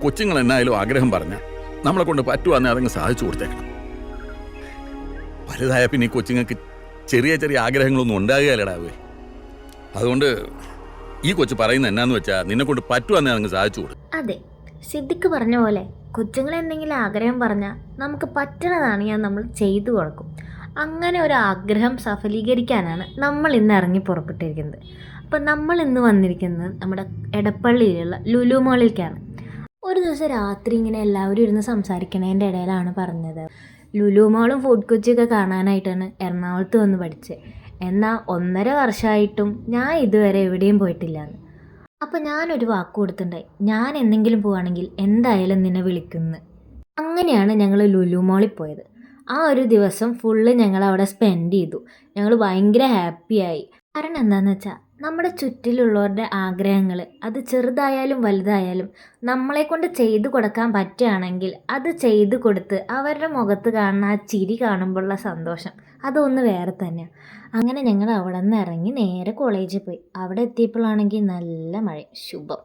കൊച്ചുങ്ങൾ എന്നായാലും ആഗ്രഹം പറഞ്ഞ നമ്മളെ കൊണ്ട് പറ്റുവാന്നെ അതങ്ങ് സാധിച്ചു കൊടുത്തേക്കണം. വലുതായ പിന്നെ ഈ കൊച്ചുങ്ങൾക്ക് ചെറിയ ചെറിയ ആഗ്രഹങ്ങളൊന്നും ഉണ്ടാകുകയല്ലടാവേ. അതുകൊണ്ട് ഈ കൊച്ചു പറയുന്ന എന്നാന്ന് വെച്ചാൽ നിന്നെ കൊണ്ട് പറ്റുവാന്നെ അതങ്ങ് സാധിച്ചു കൊടുക്കും. അതെ, സിദ്ദിഖ് പറഞ്ഞ പോലെ കൊച്ചുങ്ങൾ എന്തെങ്കിലും ആഗ്രഹം പറഞ്ഞാൽ നമുക്ക് പറ്റണതാണെങ്കിൽ നമ്മൾ ചെയ്തു കൊടുക്കും. അങ്ങനെ ഒരു ആഗ്രഹം സഫലീകരിക്കാനാണ് നമ്മൾ ഇന്ന് ഇറങ്ങി പുറപ്പെട്ടിരിക്കുന്നത്. അപ്പം നമ്മൾ ഇന്ന് വന്നിരിക്കുന്നത് നമ്മുടെ എടപ്പള്ളിയിലുള്ള ലുലു മോളിലേക്കാണ്. ഒരു ദിവസം രാത്രി ഇങ്ങനെ എല്ലാവരും ഇരുന്ന് സംസാരിക്കണതിൻ്റെ ഇടയിലാണ് പറഞ്ഞത്, ലുലു മോളും ഫുഡ് കൊച്ചിയൊക്കെ കാണാനായിട്ടാണ് എറണാകുളത്ത് വന്ന് പഠിച്ചത്. എന്നാൽ 1.5 വർഷമായിട്ടും ഞാൻ ഇതുവരെ എവിടെയും പോയിട്ടില്ലാന്ന്. അപ്പം ഞാനൊരു വാക്ക് കൊടുത്തിട്ടുണ്ടായി, ഞാൻ എന്തെങ്കിലും പോവുകയാണെങ്കിൽ എന്തായാലും നിന്നെ വിളിക്കുന്നു. അങ്ങനെയാണ് ഞങ്ങൾ ലുലു മോളിൽ പോയത്. ആ ഒരു ദിവസം ഫുള്ള് ഞങ്ങൾ അവിടെ സ്പെൻഡ് ചെയ്തു. ഞങ്ങൾ ഭയങ്കര ഹാപ്പിയായി. കാരണം എന്താണെന്ന് വെച്ചാൽ നമ്മുടെ ചുറ്റിലുള്ളവരുടെ ആഗ്രഹങ്ങൾ അത് ചെറുതായാലും വലുതായാലും നമ്മളെ കൊണ്ട് ചെയ്തു കൊടുക്കാൻ പറ്റുകയാണെങ്കിൽ അത് ചെയ്തു കൊടുത്ത് അവരുടെ മുഖത്ത് കാണുന്ന ആ ചിരി കാണുമ്പോഴുള്ള സന്തോഷം അതൊന്ന് വേറെ തന്നെയാണ്. അങ്ങനെ ഞങ്ങൾ അവിടെ നിന്ന് ഇറങ്ങി നേരെ കോളേജിൽ പോയി. അവിടെ എത്തിയപ്പോഴാണെങ്കിൽ നല്ല മഴ. ശുഭം.